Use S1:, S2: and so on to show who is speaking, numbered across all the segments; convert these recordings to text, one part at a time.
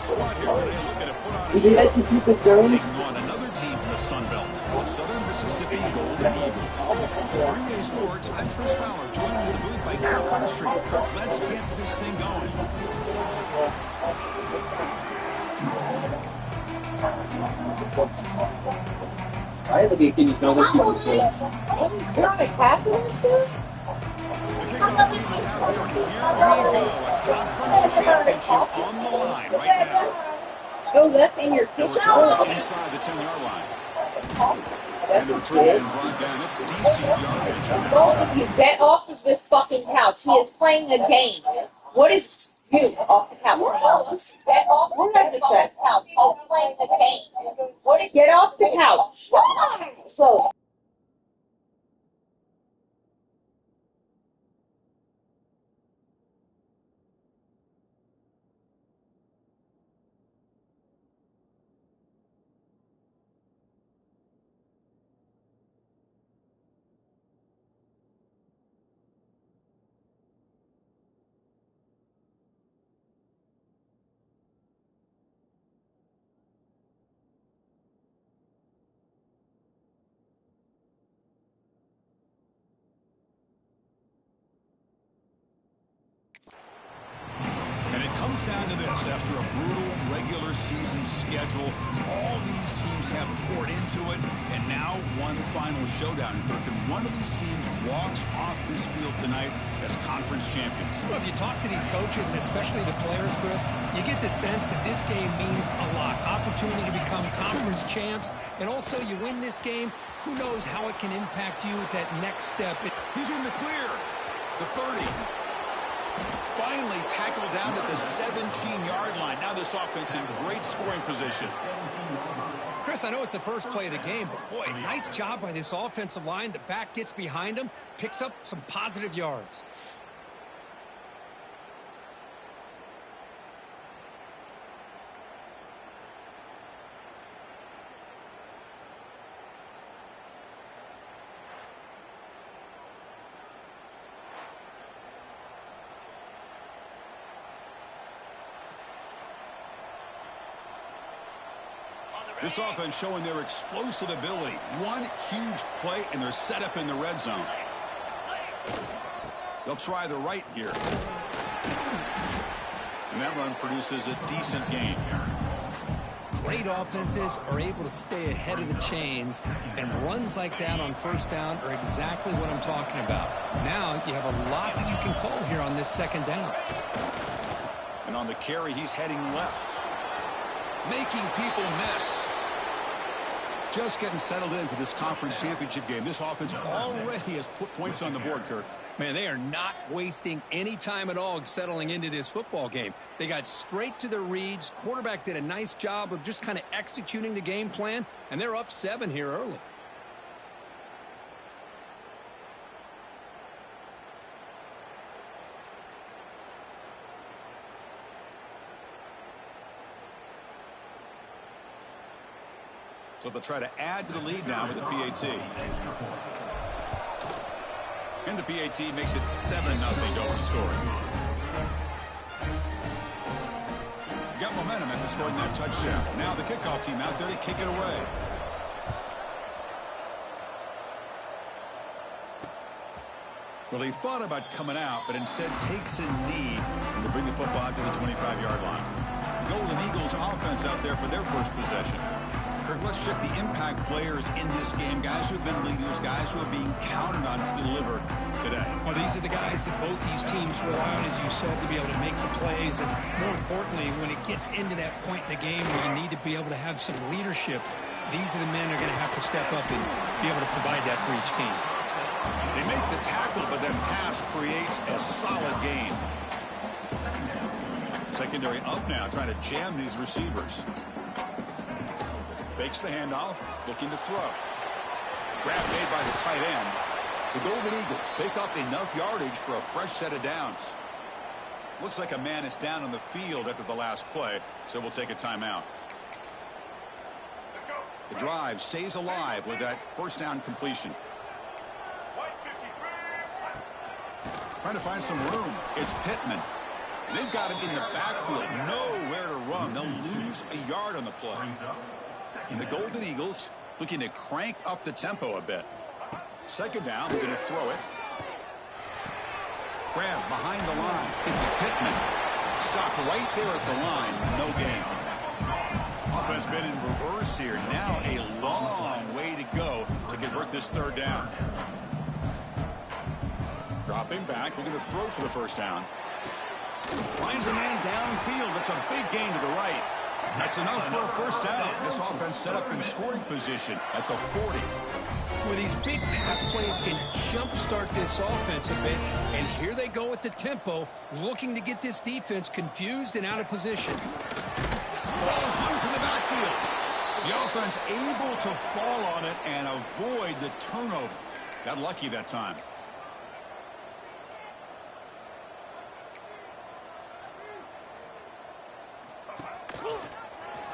S1: squad here today looking to put on a
S2: Would you like to keep this going?
S1: taking on another team in the Sun Belt, the Southern Mississippi Golden Eagles. For NBA Sports, I'm Chris Fowler, joined in the booth by Kirk Street. Let's get this thing going.
S2: I have a big thing. It's not like you can
S3: You're on a captain, too?
S1: The kickoff team is out there, and here we go. A conference championship on the line right now.
S3: Oh, that's in your kitchen?
S1: Inside the 10-yard line. And the return is brought down. It's DC yardage.
S3: Both of you, get off of this fucking couch. He is playing a game. What is you off the couch? Get off. What did I just say? He is playing a game. What is? Get off the couch. Slowly.
S1: Comes down to this. After a brutal regular season schedule, all these teams have poured into it, and now one final showdown, Kirk, and one of these teams walks off this field tonight as conference champions.
S4: Well, if you talk to these coaches, and especially the players, Chris, you get the sense that this game means a lot. Opportunity to become conference champs, and also you win this game, who knows how it can impact you at that next step.
S1: He's in the clear. The 30. Finally tackled down at the 17-yard line. Now this offense in great scoring position.
S4: Chris, I know it's the first play of the game, but boy, nice job by this offensive line. The back gets behind him, picks up some positive yards.
S1: This offense showing their explosive ability. One huge play, and they're set up in the red zone. They'll try the right here. And that run produces a decent gain.
S4: Great offenses are able to stay ahead of the chains, and runs like that on first down are exactly what I'm talking about. Now you have a lot that you can call here on this second down.
S1: And on the carry, he's heading left. Making people miss. Just getting settled in for this conference championship game. This offense already has put points on the board, Kirk.
S4: Man, they are not wasting any time at all settling into this football game. They got straight to their reads. Quarterback did a nice job of just kind of executing the game plan, and they're up 7 here early.
S1: So they'll try to add to the lead now with the PAT. And the PAT makes it 7-0 Golden scoring. Got momentum after scoring that touchdown. Now the kickoff team out there to kick it away. Well, he thought about coming out, but instead takes a knee to bring the football out to the 25-yard line. The Golden Eagles offense out there for their first possession. Kirk, let's check the impact players in this game. Guys who have been leaders, guys who are being counted on to deliver today.
S4: Well, these are the guys that both these teams rely on, as you said, to be able to make the plays. And more importantly, when it gets into that point in the game where you need to be able to have some leadership, these are the men that are going to have to step up and be able to provide that for each team.
S1: They make the tackle, but then pass creates a solid gain. Secondary up now, trying to jam these receivers. Fakes the handoff, looking to throw. Grab made by the tight end. The Golden Eagles pick up enough yardage for a fresh set of downs. Looks like a man is down on the field after the last play, so we'll take a timeout. The drive stays alive with that first down completion. Trying to find some room. It's Pittman. They've got him in the backfield. Nowhere to run. They'll gains a yard on the play. And the Golden Eagles looking to crank up the tempo a bit. Second down, they're going to throw it. Grab behind the line. It's Pittman. Stopped right there at the line. No gain. Offense been in reverse here. Now a long way to go to convert this third down. Dropping back, looking to throw for the first down. Finds a man downfield. That's a big gain to the right. That's enough for a first down. This offense set up in scoring position at the 40.
S4: Well, these big pass plays can jumpstart this offense a bit, and here they go at the tempo, looking to get this defense confused and out of position.
S1: Ball is loose in the backfield. The offense able to fall on it and avoid the turnover. Got lucky that time.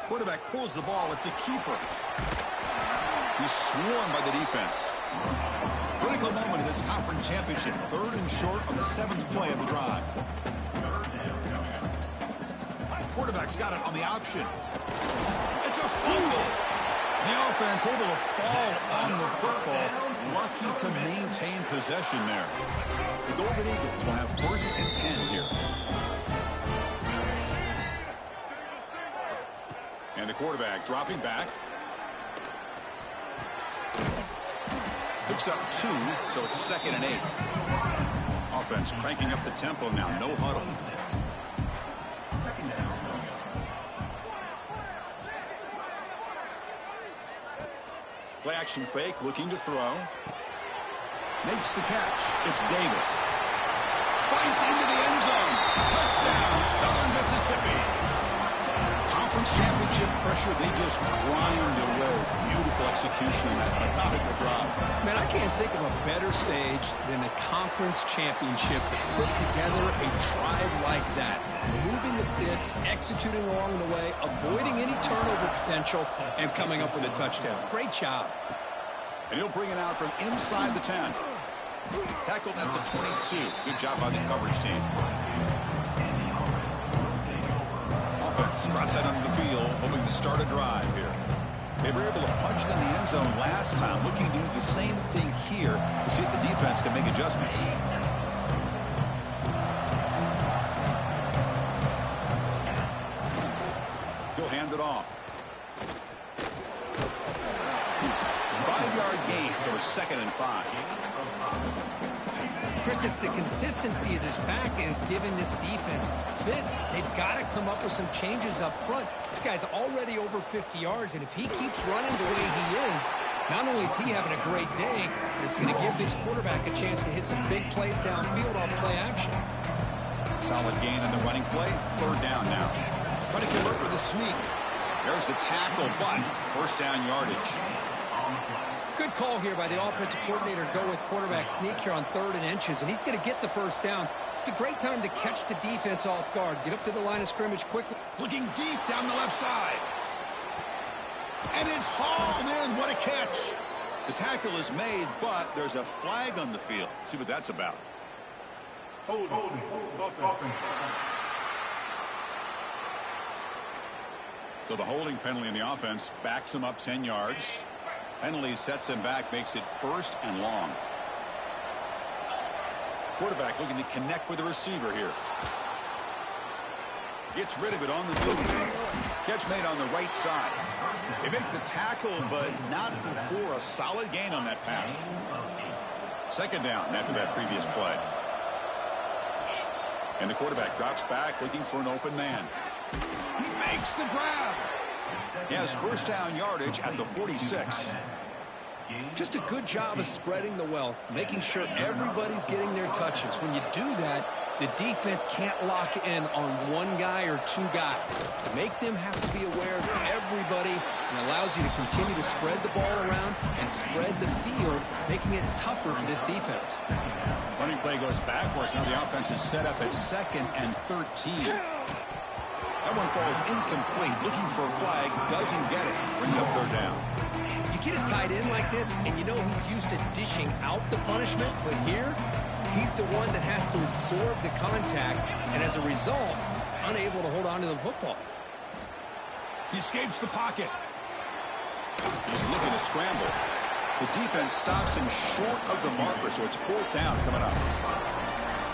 S1: Quarterback pulls the ball. It's a keeper. He's swarmed by the defense. Critical moment in this conference championship. Third and short on the 7th play of the drive. Quarterback's got it on the option. It's a fumble. The offense able to fall on the football. Lucky to maintain possession there. The Golden Eagles will have 1st and 10 here. And the quarterback dropping back. Picks up 2, so it's 2nd and 8. Offense cranking up the tempo now. No huddle. Play action fake, looking to throw. Makes the catch. It's Davis. Finds into the end zone. Touchdown, Southern Mississippi. Conference championship pressure, they just grind away. Beautiful execution in that methodical drive.
S4: Man, I can't think of a better stage than the conference championship to put together a drive like that. Moving the sticks, executing along the way, avoiding any turnover potential, and coming up with a touchdown. Great job.
S1: And he'll bring it out from inside the 10. Tackled at the 22. Good job by the coverage team. Offense drops that under the field, hoping to start a drive here. They were able to punch it in the end zone last time, looking to do the same thing here to see if the defense can make adjustments. He'll hand it off. 5-yard gain, so it's 2nd and 5.
S4: Chris, it's the consistency of this back is giving this defense fits. They've got to come up with some changes up front. This guy's already over 50 yards, and if he keeps running the way he is, not only is he having a great day, but it's going to give this quarterback a chance to hit some big plays downfield off play action.
S1: Solid gain on the running play. 3rd down now. Trying to convert with a sneak. There's the tackle, but 1st down yardage.
S4: Good call here by the offensive coordinator to go with quarterback sneak here on 3rd and inches, and he's going to get the 1st down. It's a great time to catch the defense off guard. Get up to the line of scrimmage quickly.
S1: Looking deep down the left side. And it's hauled in. What a catch. The tackle is made, but there's a flag on the field. See what that's about. Hold. So the holding penalty in the offense backs him up 10 yards. Penalty sets him back, makes it 1st and long. Quarterback looking to connect with the receiver here. Gets rid of it on the move. Catch made on the right side. They make the tackle, but not before a solid gain on that pass. 2nd down after that previous play. And the quarterback drops back looking for an open man. He makes the grab. He has 1st down yardage at the 46.
S4: Just a good job of spreading the wealth, making sure everybody's getting their touches. When you do that, the defense can't lock in on one guy or 2 guys. Make them have to be aware of everybody, and allows you to continue to spread the ball around and spread the field, making it tougher for this defense.
S1: Running play goes backwards. Now the offense is set up at 2nd and 13. That one falls incomplete. Looking for a flag. Doesn't get it. Brings up 3rd down.
S4: You get a tight end like this, and you know he's used to dishing out the punishment, but here, he's the one that has to absorb the contact, and as a result, he's unable to hold on to the football.
S1: He escapes the pocket. He's looking to scramble. The defense stops him short of the marker, so it's 4th down coming up.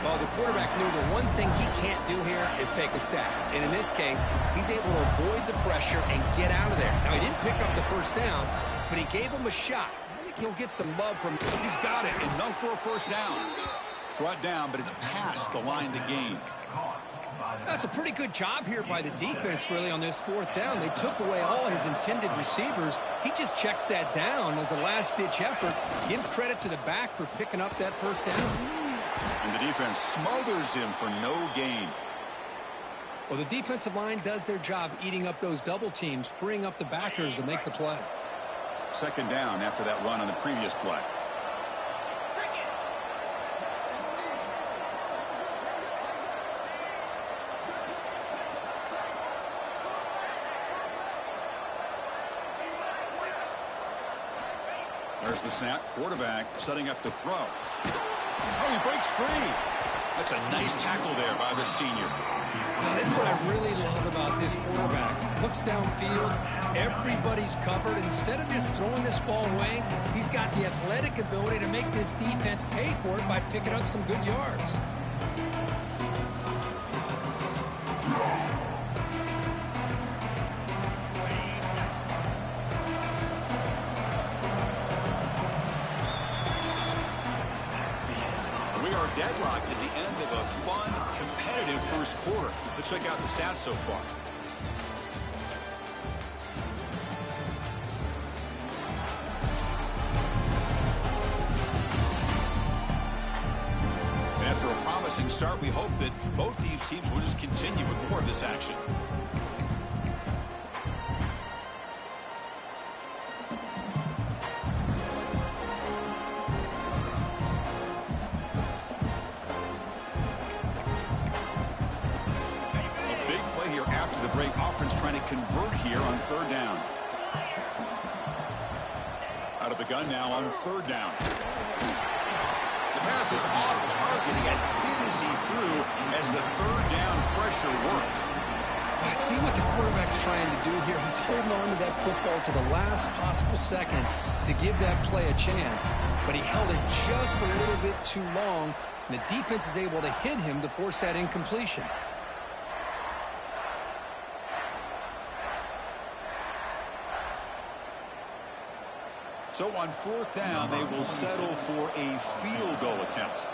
S5: Well, the quarterback knew the one thing he can't do here is take a sack. And in this case, he's able to avoid the pressure and get out of there. Now, he didn't pick up the first down, but he gave him a shot. I think he'll get some love from...
S1: He's got it. Enough for a 1st down. Brought down, but it's past the line to gain.
S4: That's a pretty good job here by the defense, really, on this 4th down. They took away all his intended receivers. He just checks that down as a last-ditch effort. Give credit to the back for picking up that 1st down.
S1: And the defense smothers him for no gain.
S4: Well, the defensive line does their job eating up those double teams, freeing up the backers to make the play.
S1: 2nd down after that run on the previous play. There's the snap. Quarterback setting up to throw. Oh, he breaks free. That's a nice tackle there by the senior.
S4: Now, this is what I really love about this quarterback. Looks downfield. Everybody's covered. Instead of just throwing this ball away, he's got the athletic ability to make this defense pay for it by picking up some good yards.
S1: Deadlocked at the end of a fun, competitive 1st quarter. Let's check out the stats so far. And after a promising start, we hope that both these teams will just continue with more of this action. Trying to convert here on 3rd down. Out of the gun now on 3rd down. The pass is off target. He got hit as he threw as the 3rd down pressure works.
S4: I see what the quarterback's trying to do here. He's holding on to that football to the last possible second to give that play a chance. But he held it just a little bit too long. And the defense is able to hit him to force that incompletion.
S1: So on 4th down, they will settle for a field goal attempt.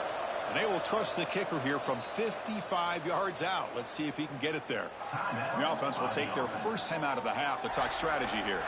S1: And they will trust the kicker here from 55 yards out. Let's see if he can get it there. The offense will take their first time out of the half to talk strategy here.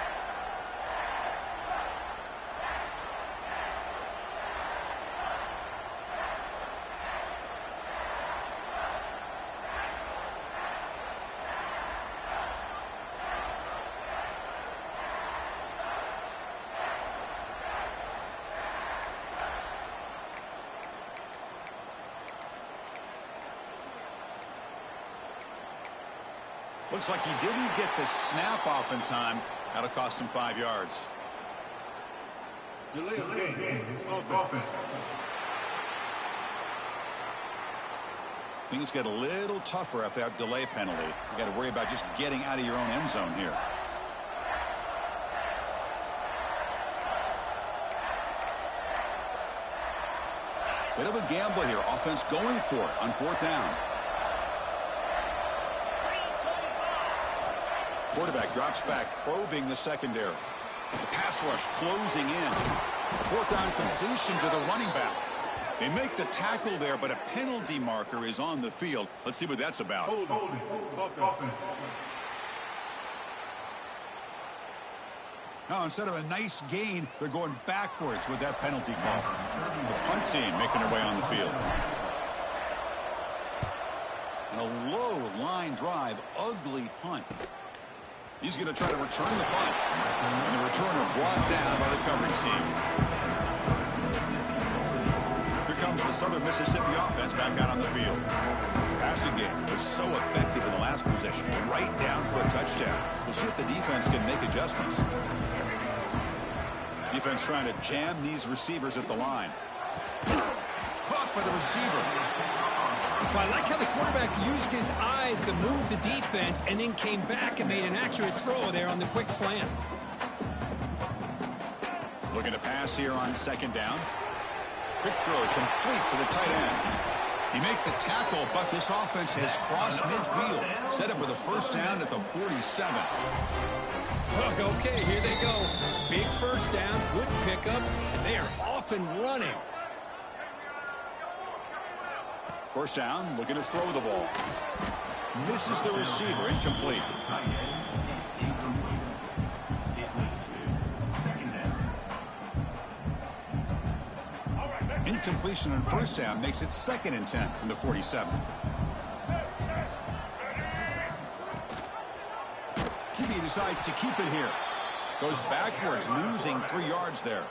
S1: Looks like he didn't get the snap off in time. That'll cost him 5 yards.
S6: Delay of game. Offense.
S1: Things get a little tougher after that delay penalty. You got to worry about just getting out of your own end zone here. Bit of a gamble here. Offense going for it on 4th down. Quarterback drops back, probing the secondary. The pass rush closing in. 4th down completion to the running back. They make the tackle there, but a penalty marker is on the field. Let's see what that's about.
S6: Hold it.
S1: Now, instead of a nice gain, they're going backwards with that penalty call. The punt team making their way on the field. And a low line drive, ugly punt. He's going to try to return the punt. And the returner brought down by the coverage team. Here comes the Southern Mississippi offense back out on the field. Passing game was so effective in the last possession. Right down for a touchdown. We'll see if the defense can make adjustments. Defense trying to jam these receivers at the line. Caught by the receiver.
S4: Well, I like how the quarterback used his eyes to move the defense and then came back and made an accurate throw there on the quick slant.
S1: Looking to pass here on second down. Quick throw complete to the tight end. He make the tackle, but this offense has crossed midfield. Set up with a first down at the 47.
S4: Okay, here they go. Big first down, good pickup, and they are off and running.
S1: First down, looking to throw the ball. Misses the receiver, incomplete. Incompletion on first down makes it 2nd and 10 from the 47. QB decides to keep it here. Goes backwards, losing 3 yards there.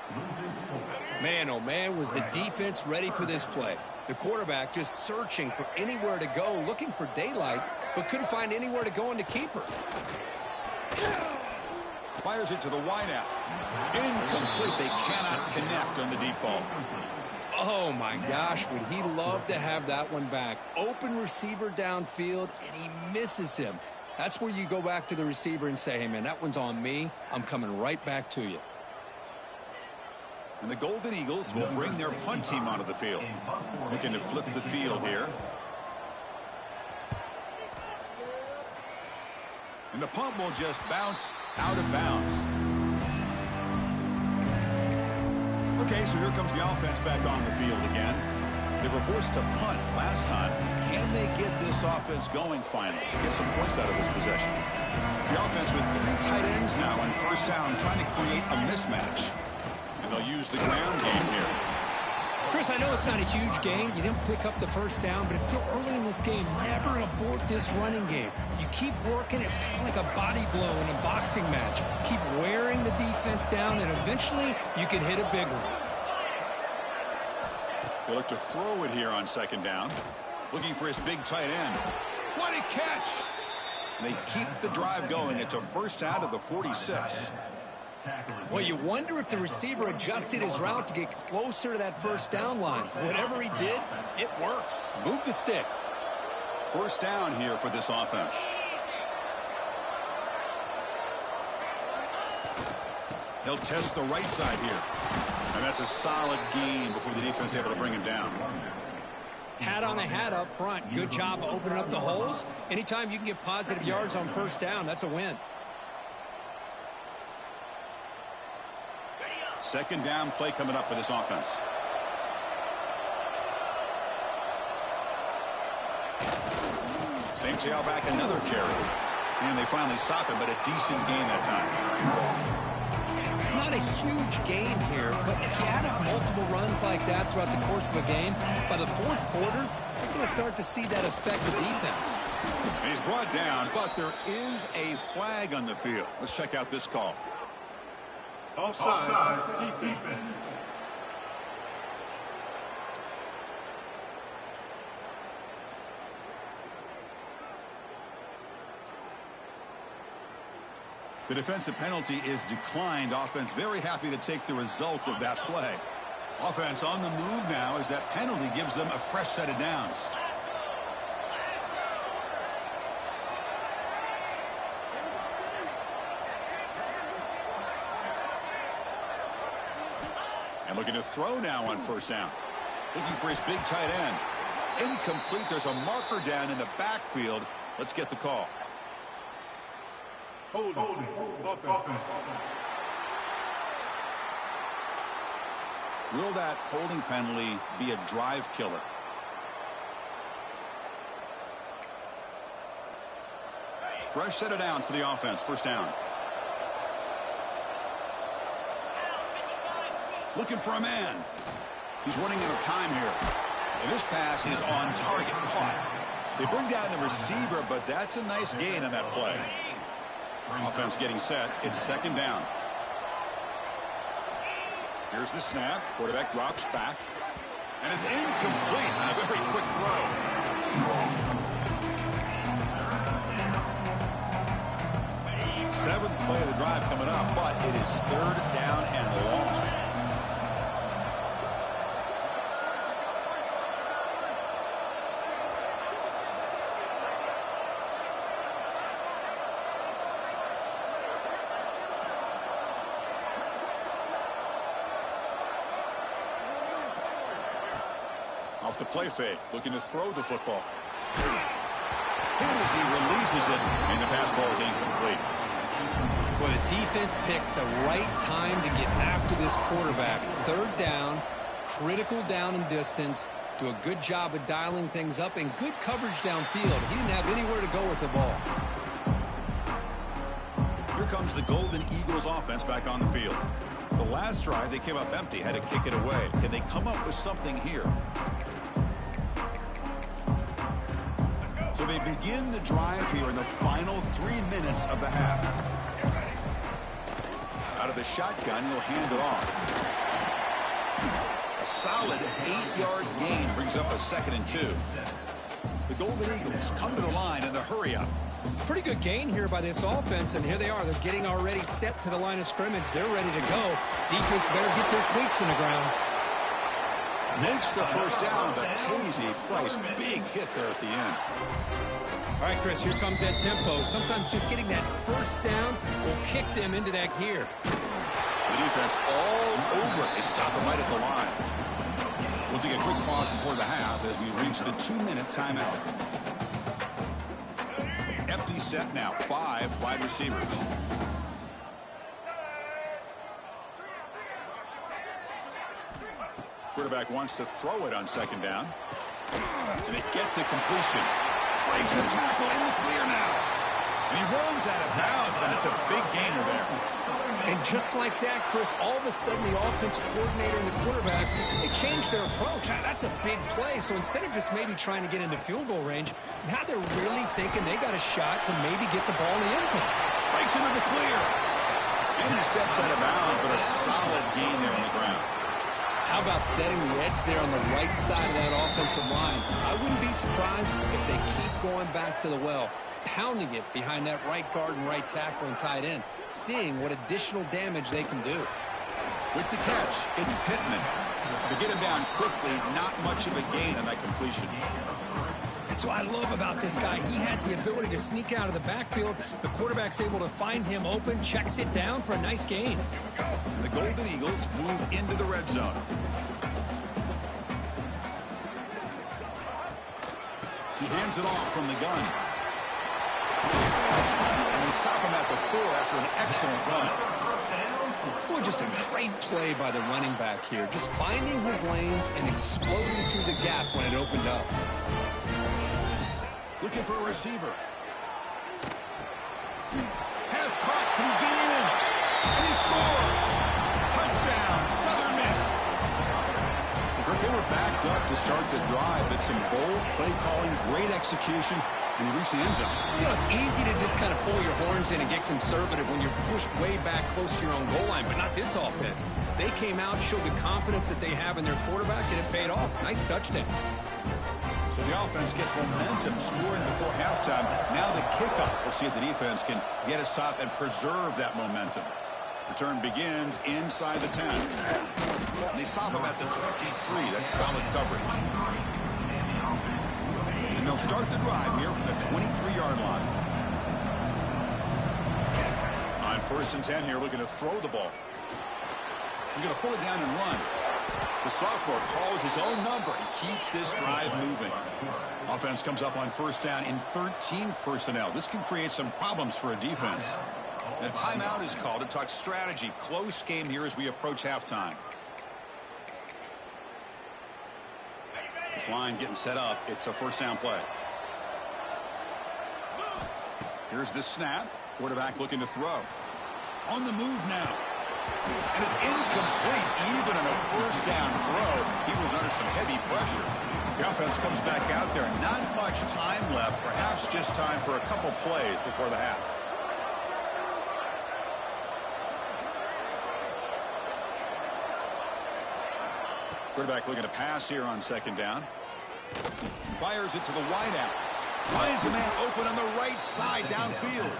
S5: Man, oh man, was the defense ready for this play. The quarterback just searching for anywhere to go, looking for daylight, but couldn't find anywhere to go in the keeper.
S1: Fires it to the wideout. Incomplete. They cannot connect on the deep ball.
S5: Oh my gosh, would he love to have that one back. Open receiver downfield, and he misses him. That's where you go back to the receiver and say, hey man, that one's on me. I'm coming right back to you.
S1: And the Golden Eagles will bring their punt team onto the field. Looking to flip the field here. And the punt will just bounce out of bounds. Okay, so here comes the offense back on the field again. They were forced to punt last time. Can they get this offense going finally? Get some points out of this possession. The offense with 3 tight ends now on first down, trying to create a mismatch. And they'll use the ground game here.
S4: Chris, I know it's not a huge gain. You didn't pick up the first down, but it's still early in this game. Never abort this running game. You keep working. It's kind of like a body blow in a boxing match. Keep wearing the defense down, and eventually you can hit a big one.
S1: They look to throw it here on second down. Looking for his big tight end. What a catch! And they keep the drive going. It's a first down to the 46.
S5: Well, you wonder if the receiver adjusted his route to get closer to that first down line. Whatever he did, it works. Move the sticks.
S1: First down here for this offense. He'll test the right side here. And that's a solid gain before the defense is able to bring him down.
S4: Hat on a hat up front. Good job opening up the holes. Anytime you can get positive yards on first down, that's a win.
S1: Second down play coming up for this offense. Same tailback, another carry. And they finally stop it, but a decent gain that time.
S4: It's not a huge gain here, but if you add up multiple runs like that throughout the course of a game, by the fourth quarter, you're going to start to see that affect the defense.
S1: And he's brought down, but there is a flag on the field. Let's check out this call.
S6: Offside, defense.
S1: The defensive penalty is declined. Offense very happy to take the result of that play. Offense on the move now as that penalty gives them a fresh set of downs. And looking to throw now on first down. Looking for his big tight end. Incomplete. There's a marker down in the backfield. Let's get the call.
S6: Holding.
S1: Will that holding penalty be a drive killer? Fresh set of downs for the offense. First down. Looking for a man. He's running out of time here. And this pass is on target. Caught. They bring down the receiver, but that's a nice gain on that play. Offense getting set. It's second down. Here's the snap. Quarterback drops back. And it's incomplete. A very quick throw. Seventh play of the drive coming up, but it is third down and long. Off the play fake, looking to throw the football. Hit as he releases it, and the pass ball is incomplete.
S5: Well, the defense picks the right time to get after this quarterback. Third down, critical down and distance. Do a good job of dialing things up and good coverage downfield. He didn't have anywhere to go with the ball.
S1: Here comes the Golden Eagles offense back on the field. The last drive, they came up empty, had to kick it away. Can they come up with something here? So they begin the drive here in the final 3 minutes of the half. Out of the shotgun, he'll hand it off. A solid 8-yard gain brings up a 2nd and 2. The Golden Eagles come to the line in the hurry-up.
S5: Pretty good gain here by this offense, and here they are. They're getting already set to the line of scrimmage. They're ready to go. Defense better get their cleats in the ground.
S1: Makes the first down, but Casey Price, big hit there at the end.
S5: All right, Chris, here comes that tempo. Sometimes just getting that first down will kick them into that gear.
S1: The defense all over it. They stop him right at the line. We'll take a quick pause before the half as we reach the 2-minute timeout. Empty set now, 5 wide receivers. Quarterback wants to throw it on 2nd down. And they get to completion. Breaks the tackle in the clear now. And he runs out of bounds. That's a big gainer there.
S5: And just like that, Chris, all of a sudden the offensive coordinator and the quarterback, they changed their approach. That's a big play. So instead of just maybe trying to get into field goal range, now they're really thinking they got a shot to maybe get the ball in the end zone.
S1: Breaks into the clear. And he steps out of bounds, but a solid gain there on the ground.
S5: How about setting the edge there on the right side of that offensive line? I wouldn't be surprised if they keep going back to the well, pounding it behind that right guard and right tackle and tight end, seeing what additional damage they can do.
S1: With the catch, it's Pittman. To get him down quickly, not much of a gain on that completion.
S5: That's what I love about this guy. He has the ability to sneak out of the backfield. The quarterback's able to find him open, checks it down for a nice gain.
S1: The Golden Eagles move into the red zone. He hands it off from the gun. And they stop him at the 4 after an excellent run.
S5: Boy, just a great play by the running back here. Just finding his lanes and exploding through the gap when it opened up.
S1: Looking for a receiver. Pass caught. Can he get in? And he scores. Touchdown, Southern Miss. Kirk, they were backed up to start the drive, but some bold play calling, great execution, and he reached the end zone.
S5: You know, it's easy to just kind of pull your horns in and get conservative when you're pushed way back close to your own goal line, but not this offense. They came out, showed the confidence that they have in their quarterback, and it paid off. Nice touchdown.
S1: So the offense gets momentum, scoring before halftime. Now the kickoff. We'll see if the defense can get a stop and preserve that momentum. Return begins inside the 10. And they stop him at the 23. That's solid coverage. And they'll start the drive here from the 23-yard line. On 1st and 10 here, looking to throw the ball. He's going to pull it down and run. The sophomore calls his own number and keeps this drive moving. Offense comes up on 1st down in 13 personnel. This can create some problems for a defense. And a timeout is called to talk strategy. Close game here as we approach halftime. This line getting set up. It's a 1st down play. Here's the snap. Quarterback looking to throw. On the move now. And it's incomplete. Even on a 1st down throw, he was under some heavy pressure. The offense comes back out there. Not much time left. Perhaps just time for a couple plays before the half. Quarterback looking to pass here on 2nd down. Fires it to the wideout. Finds a man open on the right side downfield.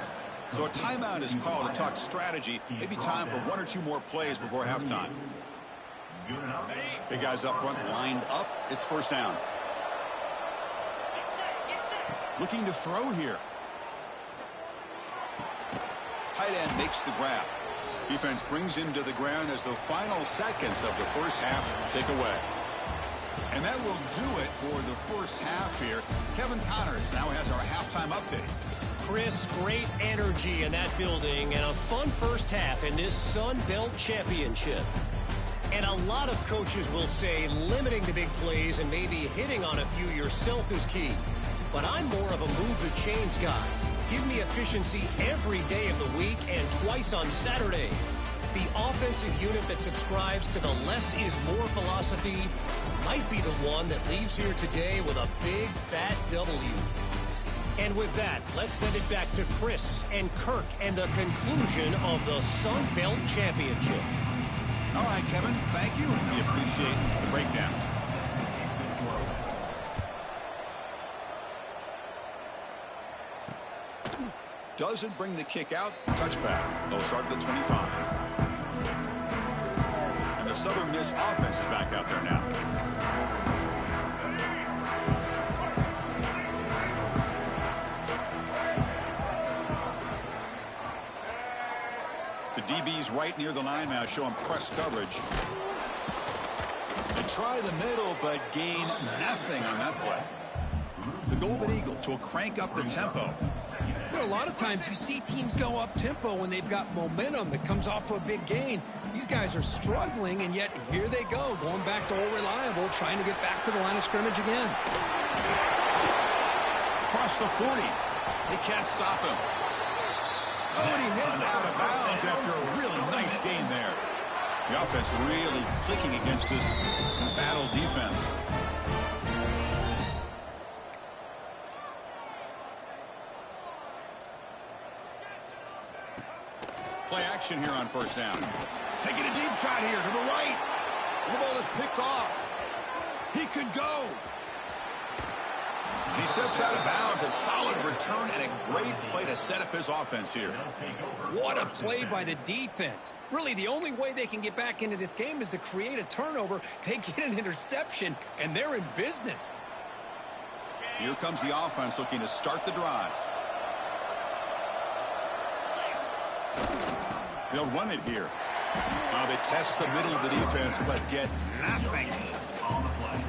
S1: So a timeout is called to talk strategy. Maybe time for 1 or 2 more plays before halftime. Big guys up front lined up. It's 1st down. Looking to throw here. Tight end makes the grab. Defense brings him to the ground as the final seconds of the 1st half tick away. And that will do it for the first half here. Kevin Connors now has our halftime update.
S7: Chris, great energy in that building and a fun first half in this Sun Belt Championship. And a lot of coaches will say limiting the big plays and maybe hitting on a few yourself is key. But I'm more of a move the chains guy. Give me efficiency every day of the week and twice on Saturday. The offensive unit that subscribes to the less is more philosophy might be the one that leaves here today with a big fat W. And with that, let's send it back to Chris and Kirk and the conclusion of the Sun Belt Championship.
S1: All right, Kevin, thank you. We appreciate the breakdown. Doesn't bring the kick out. Touchback. They'll start at the 25. And the Southern Miss offense is back out there now. The DB's right near the line now, showing press coverage. They try the middle, but gain nothing on that play. The Golden Eagles will crank up the tempo.
S4: You know, a lot of times you see teams go up tempo when they've got momentum that comes off to a big gain. These guys are struggling, and yet here they go, going back to old reliable, trying to get back to the line of scrimmage again.
S1: Across the 40. They can't stop him. Oh, and he heads out of bounds after a really nice gain there. The offense really clicking against this battle defense. Play action here on first down. Taking a deep shot here to the right. The ball is picked off. He could go. And he steps out of bounds. A solid return and a great play to set up his offense here.
S4: What a play by the defense. Really, the only way they can get back into this game is to create a turnover. They get an interception, and they're in business.
S1: Here comes the offense looking to start the drive. They'll run it here. Now they test the middle of the defense, but get nothing.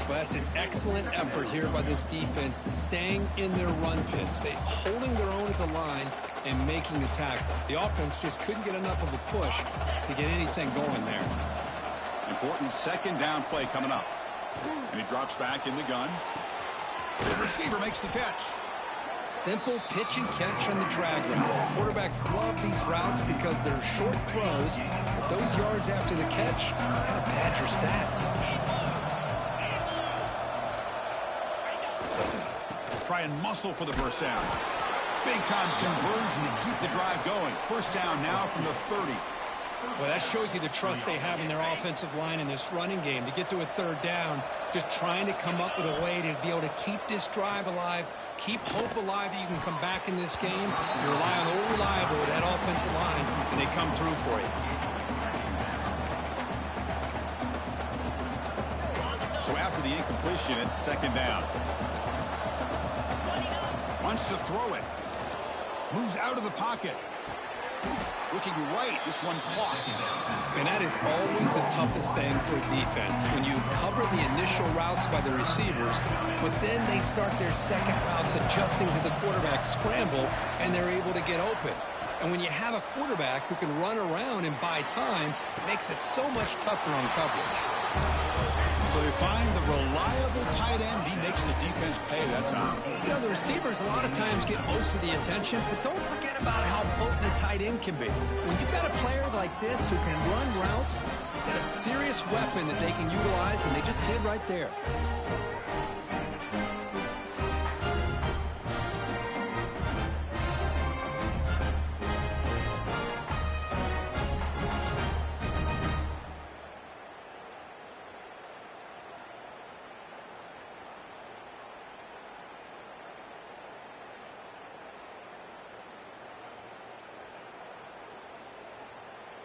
S4: Well, that's an excellent effort here by this defense, staying in their run pits. They holding their own at the line and making the tackle. The offense just couldn't get enough of a push to get anything going there.
S1: Important second down play coming up. And he drops back in the gun. The receiver makes the catch.
S4: Simple pitch and catch on the drag route. Quarterbacks love these routes because they're short throws, but those yards after the catch kind of pad your stats.
S1: Try and muscle for the first down. Big-time conversion to keep the drive going. First down now from the 30.
S4: Well, that shows you the trust they have in their offensive line in this running game. To get to a third down, just trying to come up with a way to be able to keep this drive alive, keep hope alive that you can come back in this game. You rely on old reliable with that offensive line, and they come through for you.
S1: So after the incompletion, it's second down. Wants to throw it. Moves out of the pocket. Looking right, this one caught.
S4: And that is always the toughest thing for a defense, when you cover the initial routes by the receivers, but then they start their second routes adjusting to the quarterback scramble, and they're able to get open. And when you have a quarterback who can run around and buy time, it makes it so much tougher on coverage.
S1: So they find the reliable tight end. He makes the defense pay that time.
S4: You know, the receivers a lot of times get most of the attention, but don't forget about how potent a tight end can be. When you've got a player like this who can run routes, you've got a serious weapon that they can utilize, and they just did right there.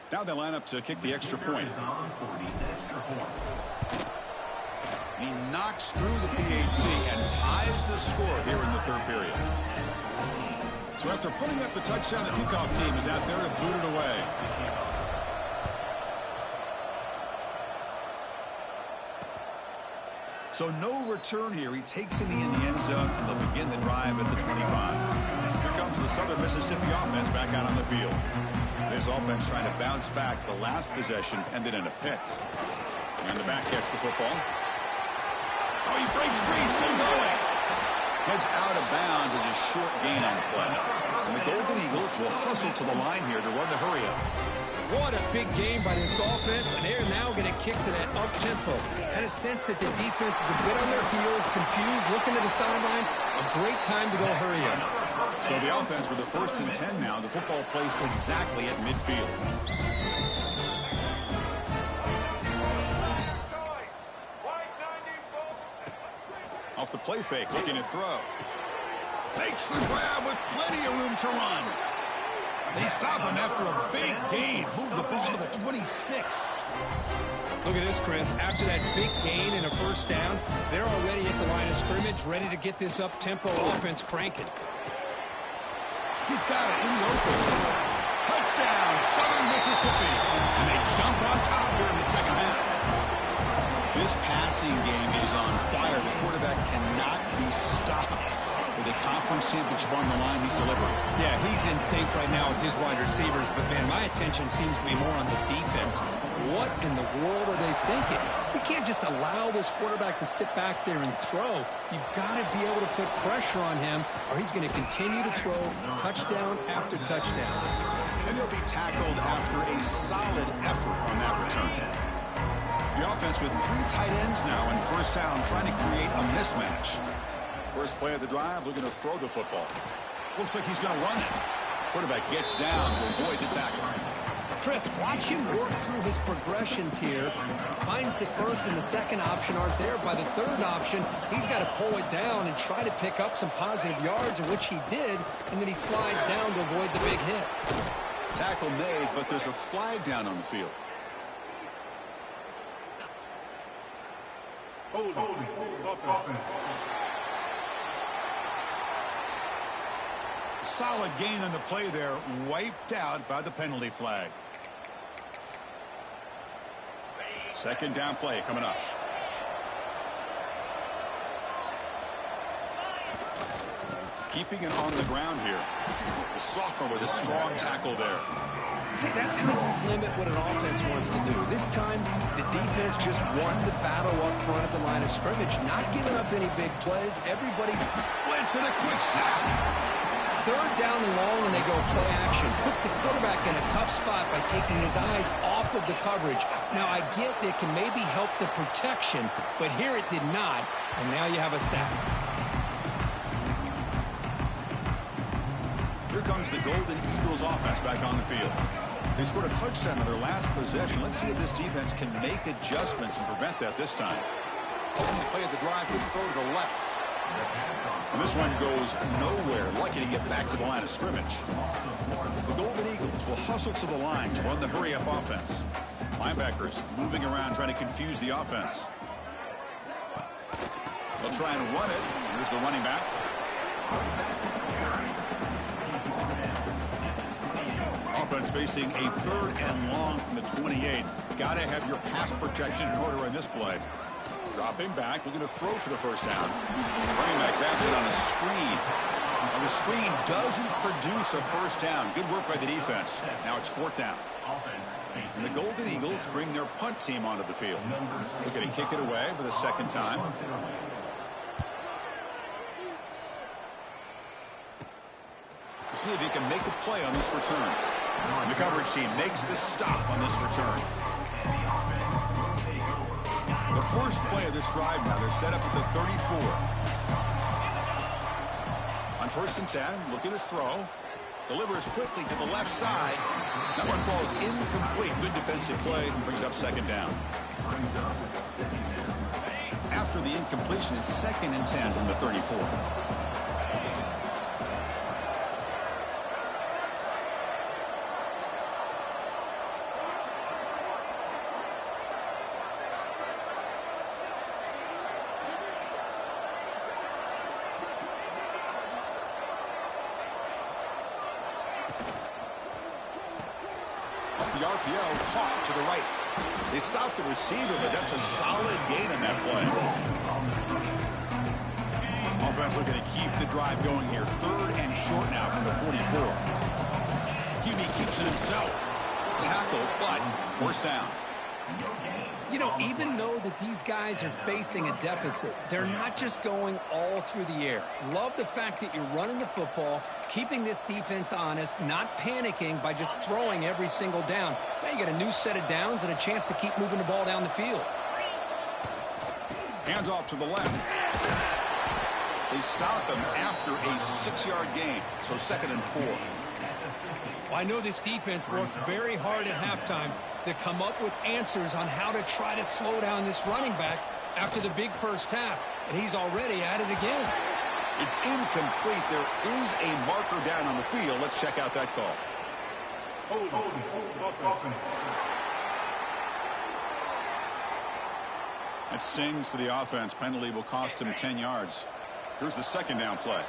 S1: Now they line up to kick the extra point. He knocks through the PAT and ties the score here in the third period. So after putting up the touchdown, the kickoff team is out there to boot it away. So no return here. He takes it in the end zone, and they'll begin the drive at the 25. Here comes the Southern Mississippi offense back out on the field. This offense trying to bounce back the last possession, ended in a pick. And the back gets the football. Oh, he breaks free, still going. Heads out of bounds as a short gain on play. And the Golden Eagles will hustle to the line here to run the hurry-up.
S5: What a big game by this offense, and they're now going to kick to that up-tempo. Kind of sense that the defense is a bit on their heels, confused, looking to the sidelines. A great time to go hurry up.
S1: So the offense with the 1st and 10 now. The football placed exactly at midfield. Off the play fake, looking to throw. Makes the grab with plenty of room to run. They stop him after a big gain. Move the ball to the 26.
S5: Look at this, Chris. After that big gain and a first down, they're already at the line of scrimmage, ready to get this up-tempo offense cranking.
S1: He's got it in the open. Touchdown, Southern Mississippi. And they jump on top here in the second half. This passing game is on fire. The quarterback cannot be stopped. With a conference championship on the line, he's delivering.
S5: Yeah, he's in sync right now with his wide receivers. But, man, my attention seems to be more on the defense. What in the world are they thinking? You can't just allow this quarterback to sit back there and throw. You've got to be able to put pressure on him, or he's going to continue to throw touchdown after touchdown.
S1: And he'll be tackled after a solid effort on that return. The offense with 3 tight ends now in first down, trying to create a mismatch. First play of the drive, looking to throw the football. Looks like he's going to run it. Quarterback gets down to avoid the tackle.
S5: Chris, watch him work through his progressions here. Finds the first and the second option aren't there. By the third option, he's got to pull it down and try to pick up some positive yards, which he did, and then he slides down to avoid the big hit.
S1: Tackle made, but there's a flag down on the field.
S6: Offense.
S1: Solid gain on the play there, wiped out by the penalty flag. Second down play coming up. Keeping it on the ground here. The sophomore with a strong tackle there.
S5: See, that's how you limit what an offense wants to do. This time, the defense just won the battle up front at the line of scrimmage, not giving up any big plays. Everybody's
S1: blitz and a quick sack.
S5: Third down and long, and they go play action. Puts the quarterback in a tough spot by taking his eyes off of the coverage. Now, I get that it can maybe help the protection, but here it did not, and now you have a sack.
S1: Here comes the Golden Eagles offense back on the field. They scored a touchdown in their last possession. Let's see if this defense can make adjustments and prevent that this time. Opening play at the drive, good throw to the left. And this one goes nowhere. Lucky to get back to the line of scrimmage. The Golden Eagles will hustle to the line to run the hurry-up offense. Linebackers moving around, trying to confuse the offense. They'll try and run it. Here's the running back. Offense facing a third and long from the 28. Got to have your pass protection in order in this play. Dropping back, looking to throw for the first down. Running back grabs it on a screen. And the screen doesn't produce a first down. Good work by the defense. Now it's fourth down. And the Golden Eagles bring their punt team onto the field. Looking to kick it away for the second time. We'll see if he can make a play on this return. And the coverage team makes the stop on this return. The first play of this drive now, they're set up at the 34. On first and 10, looking to throw. Delivers quickly to the left side. That one falls incomplete. Good defensive play and brings up second down. After the incompletion, it's second and 10 from the 34. Off the RPO, caught to the right. They stopped the receiver, but that's a solid gain in that play. Offense looking to keep the drive going here. 3rd and short now from the 44. QB keeps it himself. Tackle, but first down.
S5: You know, even though that these guys are facing a deficit, they're not just going all through the air. Love the fact that you're running the football, keeping this defense honest, not panicking by just throwing every single down. Now you got a new set of downs and a chance to keep moving the ball down the field.
S1: Hands off to the left. They stop him after a 6-yard gain, so 2nd and 4.
S4: Well, I know this defense worked very hard at halftime to come up with answers on how to try to slow down this running back after the big first half, and he's already at it again.
S1: It's incomplete. There is a marker down on the field. Let's check out that call.
S6: Offense.
S1: That stings for the offense. Penalty will cost him 10 yards. Here's the 2nd down play.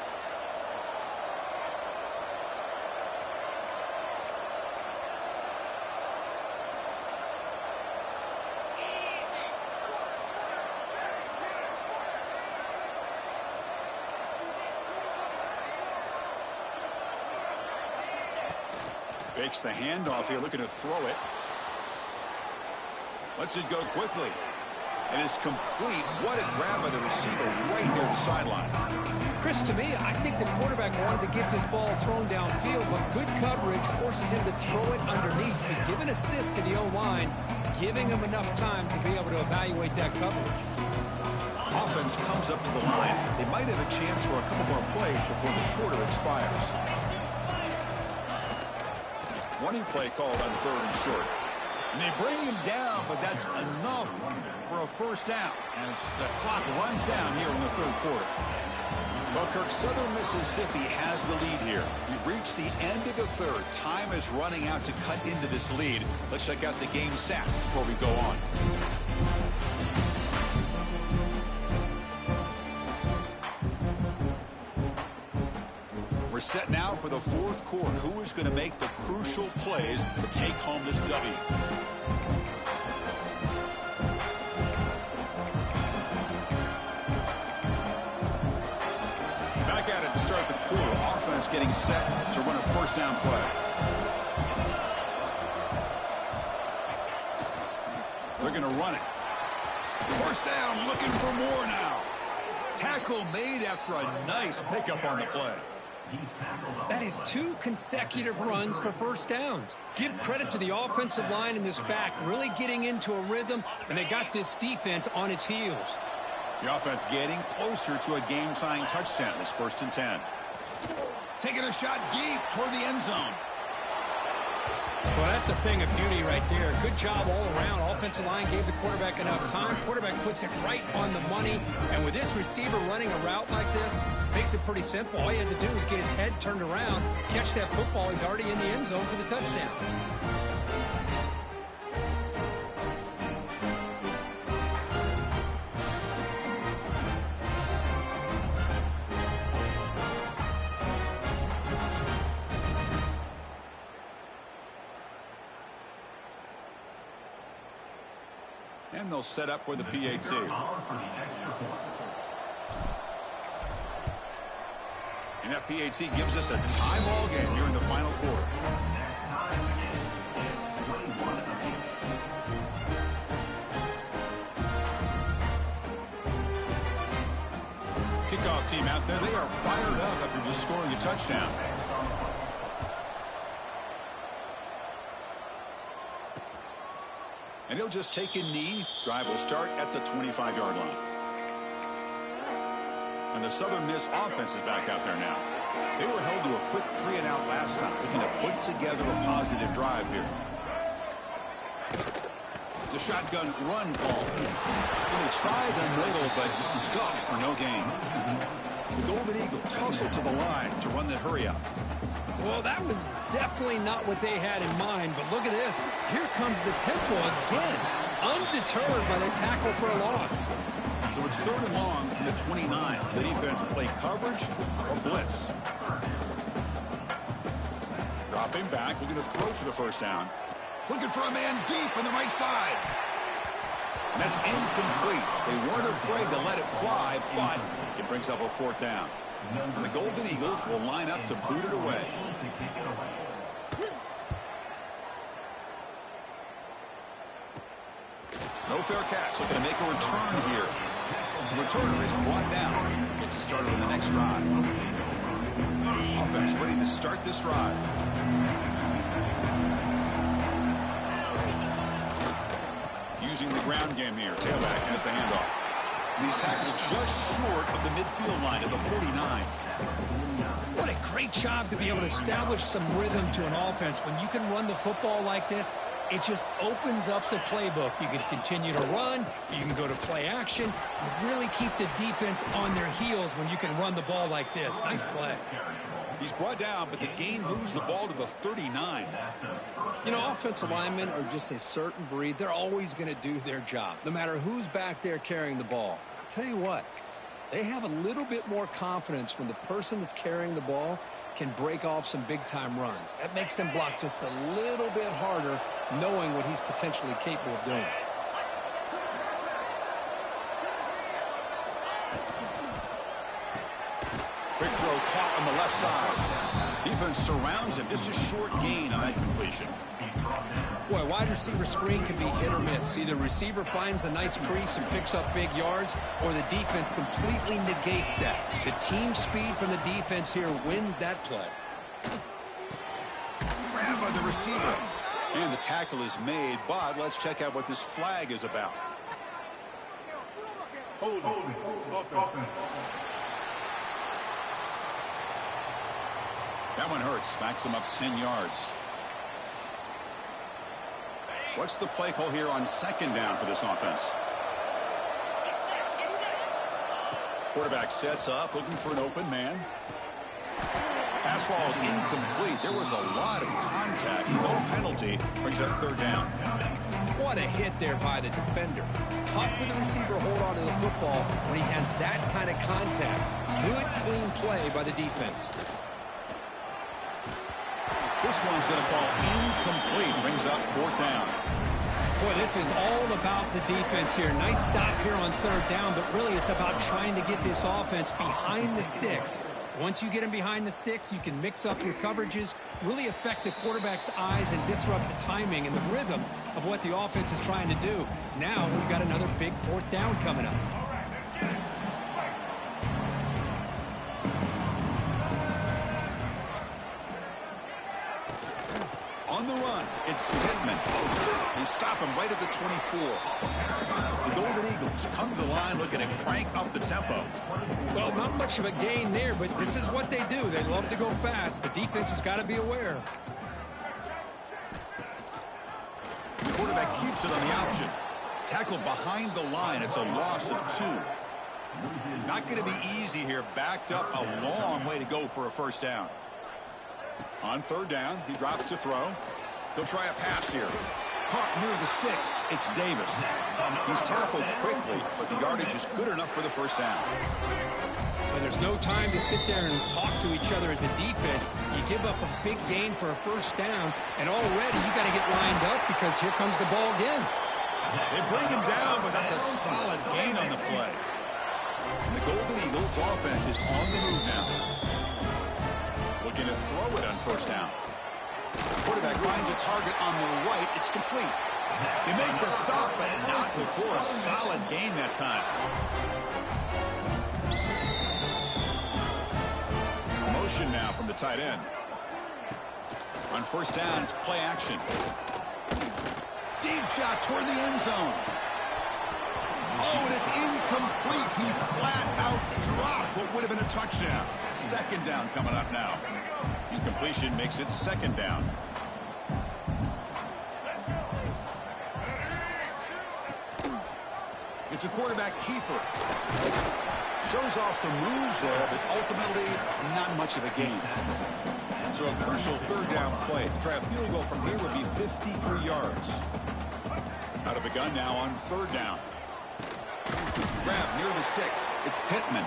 S1: Fakes the handoff here, looking to throw it. Lets it go quickly. And it's complete. What a grab by the receiver right near the sideline.
S5: Chris, to me, I think the quarterback wanted to get this ball thrown downfield, but good coverage forces him to throw it underneath. But give an assist to the O-line, giving him enough time to be able to evaluate that coverage.
S1: Offense comes up to the line. They might have a chance for a couple more plays before the quarter expires. Running play called on 3rd and short. And they bring him down, but that's enough for a first down as the clock runs down here in the 3rd quarter. Well, Kirk, Southern Mississippi has the lead here. We reached the end of the 3rd. Time is running out to cut into this lead. Let's check out the game stats before we go on. We're set now for the 4th quarter. Who is going to make the crucial plays to take home this W? Back at it to start the quarter. Offense getting set to run a first down play. They're going to run it. First down, looking for more now. Tackle made after a nice pickup on the play.
S4: That is 2 consecutive runs for first downs. Give credit to the offensive line in this back, really getting into a rhythm, and they got this defense on its heels.
S1: The offense getting closer to a game-tying touchdown. It's 1st and 10. Taking a shot deep toward the end zone.
S4: Well, that's a thing of beauty right there. Good job all around. Offensive line gave the quarterback enough time. Quarterback puts it right on the money. And with this receiver running a route like this, makes it pretty simple. All you had to do was get his head turned around, catch that football. He's already in the end zone for the touchdown.
S1: And they'll set up with the PAT. And that PAT gives us a tie ball game here in the final quarter. Kickoff team out there. They are fired up after just scoring a touchdown. And he'll just take a knee. Drive will start at the 25-yard line. And the Southern Miss offense is back out there now. They were held to a quick 3-and-out last time. Looking to put together a positive drive here. It's a shotgun run call. They try the middle, but stuffed for no gain. The Golden Eagles hustle to the line to run the hurry-up.
S4: Well, that was definitely not what they had in mind, but look at this. Here comes the tempo again, undeterred by the tackle for a loss.
S1: So it's 3rd and long from the 29. The defense play coverage or blitz. Dropping back, looking to throw for the first down. Looking for a man deep on the right side. And that's incomplete. They weren't afraid to let it fly, but it brings up a 4th down. And the Golden Eagles will line up to boot it away. No fair catch. Looking to make a return here. The returner is brought down. Gets it started on the next drive. Offense ready to start this drive. Using the ground game here. Tailback has the handoff. He's tackled just short of the midfield line of the 49.
S4: What a great job to be able to establish some rhythm to an offense. When you can run the football like this, it just opens up the playbook. You can continue to run. You can go to play action. You really keep the defense on their heels when you can run the ball like this. Nice play.
S1: He's brought down, but the gain moves the ball to the 39.
S5: You know, offensive linemen are just a certain breed. They're always going to do their job, no matter who's back there carrying the ball. I'll tell you what, they have a little bit more confidence when the person that's carrying the ball can break off some big-time runs. That makes them block just a little bit harder, knowing what he's potentially capable of doing.
S1: Quick throw caught on the left side. Defense surrounds him. Just a short gain on that completion.
S5: Boy, wide receiver screen can be hit or miss. Either receiver finds a nice crease and picks up big yards, or the defense completely negates that. The team speed from the defense here wins that play.
S1: Grabbed by the receiver. And the tackle is made, but let's check out what this flag is about.
S6: Hold offense.
S1: That one hurts. Backs him up 10 yards. What's the play call here on 2nd down for this offense? Quarterback sets up, looking for an open man. Pass ball is incomplete. There was a lot of contact. No penalty. Brings up 3rd down.
S5: What a hit there by the defender. Tough for the receiver to hold on to the football when he has that kind of contact. Good, clean play by the defense.
S1: This one's going to fall incomplete. Brings up 4th down.
S4: Boy, this is all about the defense here. Nice stop here on 3rd down, but really it's about trying to get this offense behind the sticks. Once you get them behind the sticks, you can mix up your coverages, really affect the quarterback's eyes and disrupt the timing and the rhythm of what the offense is trying to do. Now we've got another big 4th down coming up.
S1: On the run, it's Pittman. They stop him right at the 24. The Golden Eagles come to the line looking to crank up the tempo.
S4: Well, not much of a gain there, but this is what they do. They love to go fast. The defense has got to be aware.
S1: The quarterback keeps it on the option. Tackled behind the line. It's a loss of 2. Not going to be easy here. Backed up a long way to go for a 1st down. On 3rd down, he drops to throw. He'll try a pass here. Caught near the sticks. It's Davis. He's tackled quickly, but the yardage is good enough for the 1st down.
S4: And there's no time to sit there and talk to each other as a defense. You give up a big gain for a 1st down, and already you got to get lined up because here comes the ball again.
S1: They bring him down, but that's a solid gain on the play. The Golden Eagles offense is on the move now. Looking to throw it on 1st down. Quarterback finds a target on the right. It's complete. They make the stop, but not before a solid gain that time. Motion now from the tight end. On 1st down, it's play action. Deep shot toward the end zone. Oh, and it's incomplete. He flat out dropped what would have been a touchdown. 2nd down coming up now. Incompletion makes it 2nd down. It's a quarterback keeper. Shows off the moves there, but ultimately not much of a gain. So a crucial 3rd down play. To try a field goal from here would be 53 yards. Out of the gun now on 3rd down. Grab near the sticks. It's Pittman.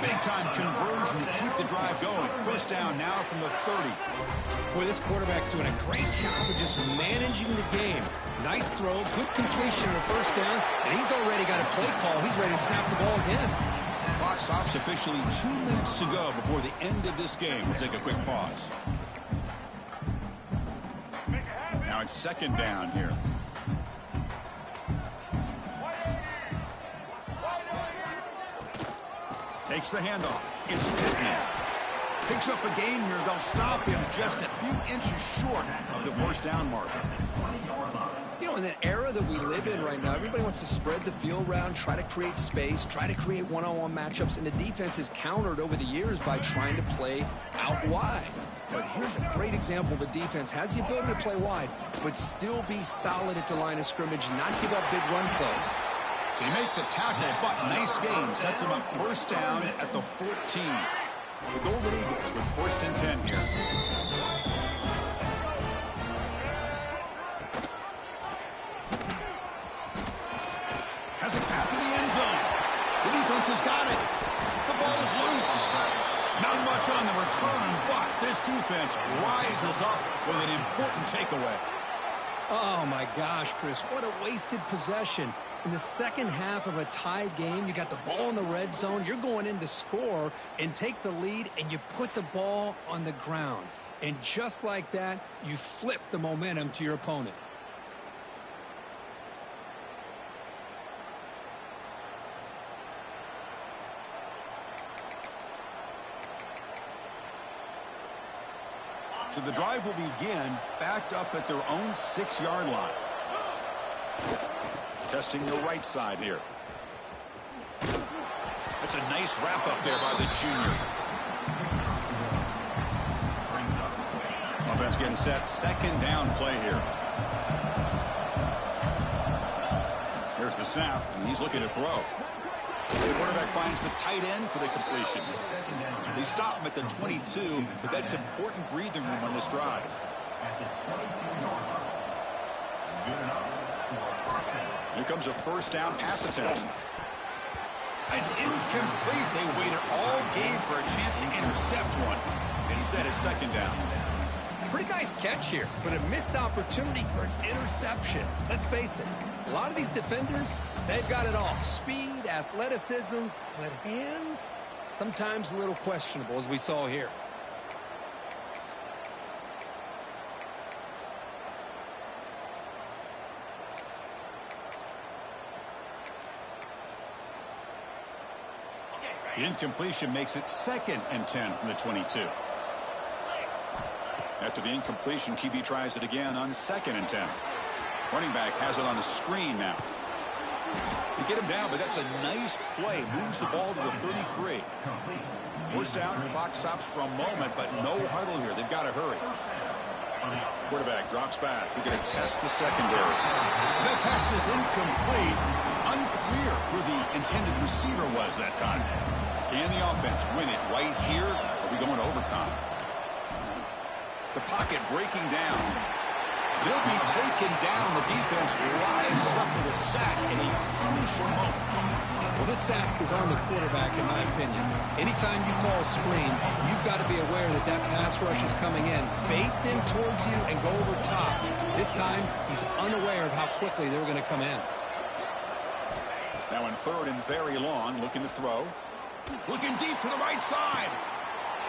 S1: Big-time conversion to keep the drive going. First down now from the 30.
S4: Boy, this quarterback's doing a great job of just managing the game. Nice throw, good completion of the first down, and he's already got a play call. He's ready to snap the ball again.
S1: Clock stops officially 2 minutes to go before the end of this game. We'll take a quick pause. Now it's second down here. Takes the handoff. It's Pittman. Picks up a gain here. They'll stop him just a few inches short of the first down marker.
S5: You know, in that era that we live in right now, everybody wants to spread the field around, try to create space, try to create one-on-one matchups, and the defense is countered over the years by trying to play out wide. But here's a great example. The defense has the ability to play wide, but still be solid at the line of scrimmage, not give up big run plays.
S1: They make the tackle, but nice game. Sets them up first down at the 14. The Golden Eagles with first and 10 here. Has it back to the end zone. The defense has got it. The ball is loose. Not much on the return, but this defense rises up with an important takeaway.
S4: Oh, my gosh, Chris, what a wasted possession. In the second half of a tied game, you got the ball in the red zone. You're going in to score and take the lead, and you put the ball on the ground. And just like that, you flip the momentum to your opponent.
S1: So the drive will begin backed up at their own 6-yard line. Testing the right side here. That's a nice wrap up there by the junior. Offense getting set. Second down play here. Here's the snap, and he's looking to throw. The quarterback finds the tight end for the completion. They stop him at the 22, but that's important breathing room on this drive. Here comes a first down pass attempt. It's incomplete. They waited all game for a chance to intercept one. Instead, it's second down.
S5: Pretty nice catch here, but a missed opportunity for an interception. Let's face it, a lot of these defenders, they've got it all. Speed, athleticism, but hands, sometimes a little questionable, as we saw here.
S1: The incompletion makes it second and 10 from the 22. After the incompletion, QB tries it again on second and 10. Running back has it on a screen now. They get him down, but that's a nice play. Moves the ball to the 33. First down, clock stops for a moment, but no huddle here. They've got to hurry. Quarterback drops back. They're going to test the secondary. That pass is incomplete. Unclear who the intended receiver was that time. Can the offense win it right here? Or are we going to overtime? The pocket breaking down. They'll be taken down. The defense rises up with a sack in a crucial moment.
S4: Well, this sack is on the quarterback, in my opinion. Anytime you call a screen, you've got to be aware that that pass rush is coming in. Bait them towards you and go over top. This time, he's unaware of how quickly they're going to come in.
S1: Now in third and very long, looking to throw. Looking deep to the right side.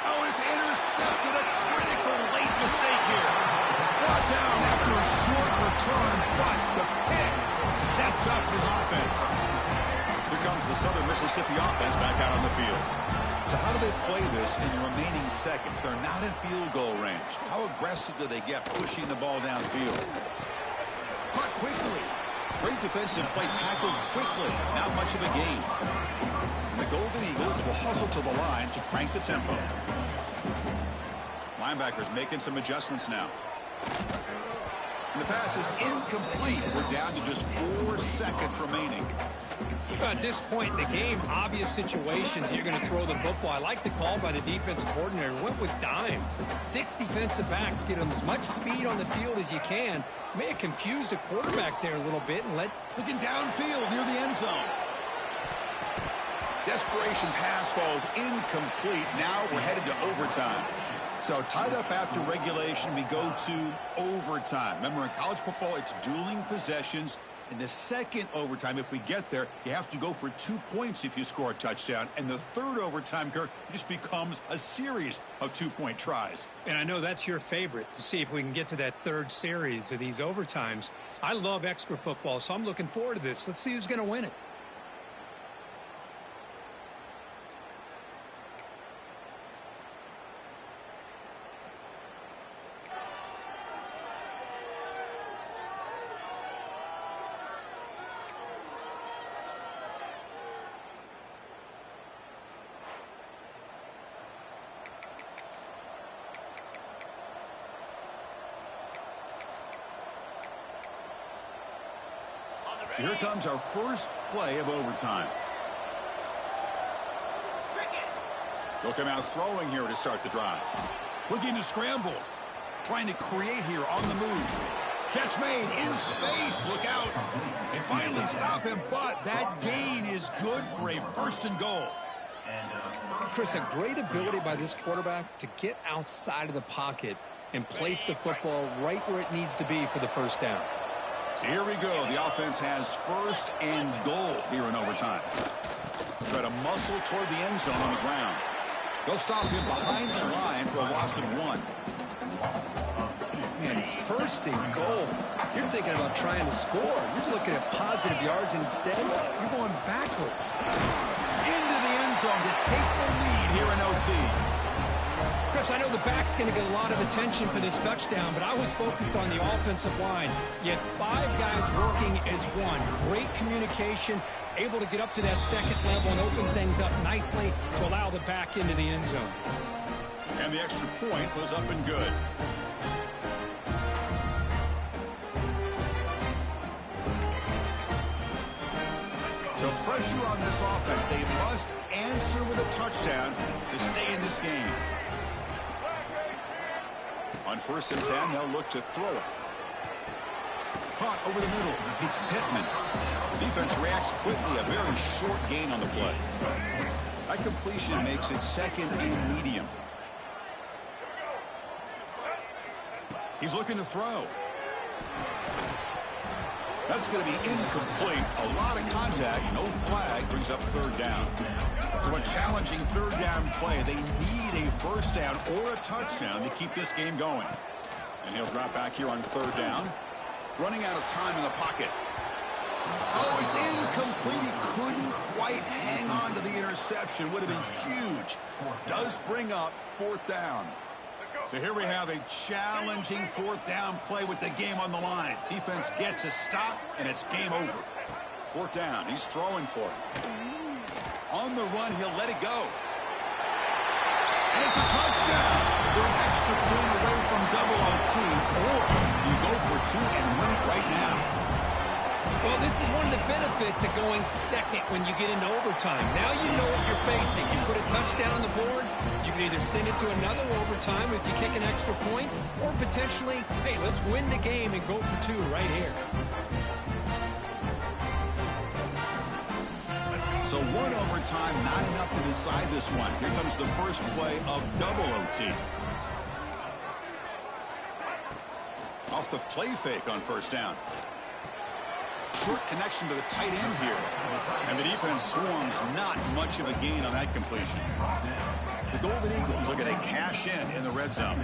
S1: Oh, it's intercepted. A critical late mistake here. Brought down after a short return, but the pick sets up his offense. Here comes the Southern Mississippi offense back out on the field. So how do they play this in the remaining seconds? They're not in field goal range. How aggressive do they get pushing the ball downfield? Caught quickly. Great defensive play, tackled quickly. Not much of a gain. And the Golden Eagles will hustle to the line to crank the tempo. Linebackers making some adjustments now. And the pass is incomplete. We're down to just 4 seconds remaining.
S4: At this point in the game, obvious situations, you're going to throw the football. I like the call by the defense coordinator. Went with dime. 6 defensive backs, get them as much speed on the field as you can. May have confused the quarterback there a little bit and let...
S1: Looking downfield near the end zone. Desperation pass falls incomplete. Now we're headed to overtime. So tied up after regulation, we go to overtime. Remember, in college football, it's dueling possessions. In the second overtime, if we get there, you have to go for 2 points if you score a touchdown. And the third overtime, Kirk, just becomes a series of 2-point tries.
S4: And I know that's your favorite, to see if we can get to that third series of these overtimes. I love extra football, so I'm looking forward to this. Let's see who's going to win it.
S1: So here comes our first play of overtime. They'll come out throwing here to start the drive. Looking to scramble. Trying to create here on the move. Catch made in space. Look out. They finally stop him, but that gain is good for a first and goal.
S5: Chris, a great ability by this quarterback to get outside of the pocket and place the football right where it needs to be for the first down.
S1: So here we go. The offense has first and goal here in overtime. Try to muscle toward the end zone on the ground. They'll stop him behind the line for a loss of 1.
S5: Man, it's first and goal. You're thinking about trying to score. You're looking at positive yards, and instead, you're going backwards.
S1: Into the end zone to take the lead here in OT.
S4: Chris, I know the back's going to get a lot of attention for this touchdown, but I was focused on the offensive line. You had 5 guys working as one. Great communication, able to get up to that second level and open things up nicely to allow the back into the end zone.
S1: And the extra point was up and good. So pressure on this offense. They must answer with a touchdown to stay in this game. On 1st and 10, they'll look to throw it. Caught over the middle. It's Pittman. The defense reacts quickly. A very short gain on the play. That completion makes it second and medium. He's looking to throw. That's going to be incomplete. A lot of contact. No flag. Brings up 3rd down. So a challenging 3rd down play. They need a first down or a touchdown to keep this game going. And he'll drop back here on 3rd down. Running out of time in the pocket. Oh, it's incomplete. He couldn't quite hang on to the interception. Would have been huge. Does bring up 4th down. So here we have a challenging 4th down play with the game on the line. Defense gets a stop, and it's game over. 4th down. He's throwing for it. On the run, he'll let it go. And it's a touchdown. We're an extra point away from double OT, or you go for 2 and win it right now.
S4: Well, this is one of the benefits of going second when you get into overtime. Now you know what you're facing. You put a touchdown on the board, you can either send it to another overtime if you kick an extra point, or potentially, hey, let's win the game and go for 2 right here.
S1: So 1 overtime, not enough to decide this one. Here comes the first play of double OT. Off the play fake on 1st down. Short connection to the tight end here. And the defense swarms, not much of a gain on that completion. The Golden Eagles looking to cash in the red zone.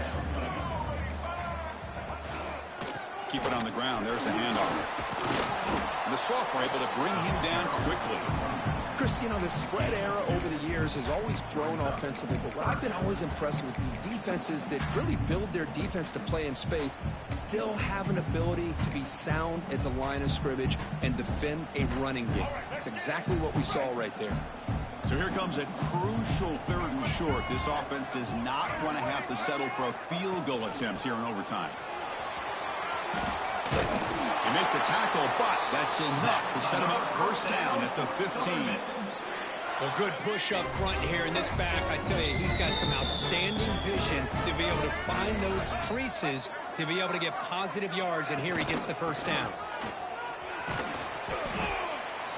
S1: Keep it on the ground. There's the handoff. And the sophomore able to bring him down quickly.
S5: Chris, you know, the spread era over the years has always grown offensively, but what I've been always impressed with these defenses that really build their defense to play in space still have an ability to be sound at the line of scrimmage and defend a running game. That's exactly what we saw right there.
S1: So here comes a crucial 3rd and short. This offense does not want to have to settle for a field goal attempt here in overtime. They make the tackle, but that's enough to set him up 1st down at the 15.
S4: Well, good push up front here in this back. I tell you, he's got some outstanding vision to be able to find those creases, to be able to get positive yards, and here he gets the 1st down.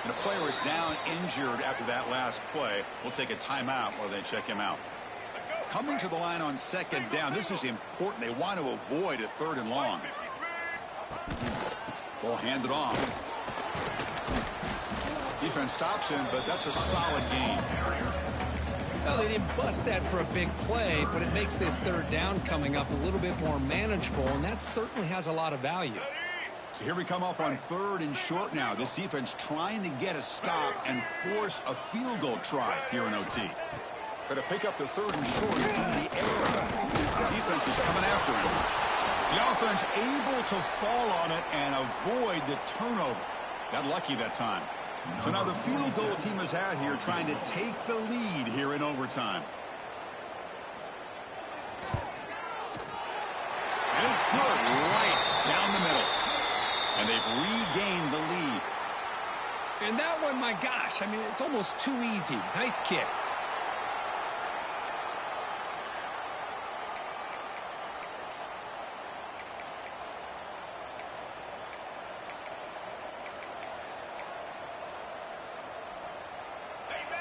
S1: And the player is down injured after that last play. We'll take a timeout while they check him out. Coming to the line on second down. This is important. They want to avoid a 3rd and long. Ball handed off. Defense stops him, but that's a solid gain.
S5: Well, they didn't bust that for a big play, but it makes this 3rd down coming up a little bit more manageable, and that certainly has a lot of value.
S1: So here we come up on 3rd and short now. This defense trying to get a stop and force a field goal try here in OT. Going to pick up the 3rd and short through the air. The defense is coming after him. The offense able to fall on it and avoid the turnover. Got lucky that time. So now the field goal team is out here trying to take the lead here in overtime. And it's good right down the middle. And they've regained the lead.
S5: And that one, my gosh, I mean, it's almost too easy. Nice kick.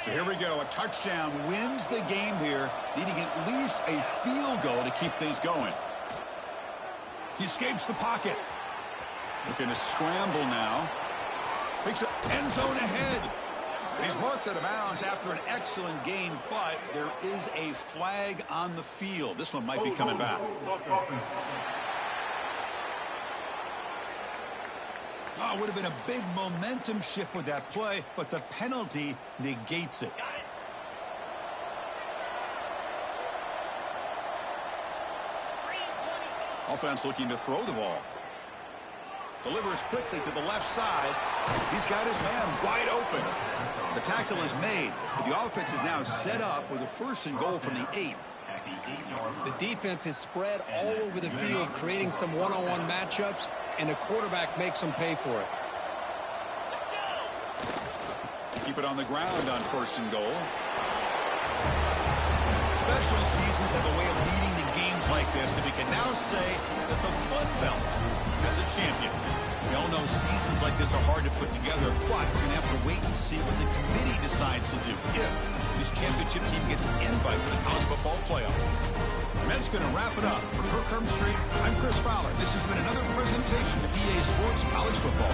S1: So here we go. A touchdown wins the game here, needing at least a field goal to keep things going. He escapes the pocket. Looking to scramble now. Takes an end zone ahead. And he's marked out of bounds after an excellent game, but there is a flag on the field. This one might be coming back. Oh, would have been a big momentum shift with that play, but the penalty negates it. Offense looking to throw the ball. Delivers quickly to the left side. He's got his man wide open. The tackle is made, but the offense is now set up with a 1st and goal from the 8.
S5: The defense is spread all over the field, creating some one-on-one matchups, and the quarterback makes them pay for it.
S1: Keep it on the ground on 1st and goal. Special seasons have a way of leading to games like this, and we can now say that the Fun Belt has a champion. We all know seasons like this are hard to put together, but we're going to have to wait and see what the committee decides to do if this championship team gets an invite to the college football playoff. And that's going to wrap it up. For Kirk Hermstreet, I'm Chris Fowler. This has been another presentation of EA Sports College Football.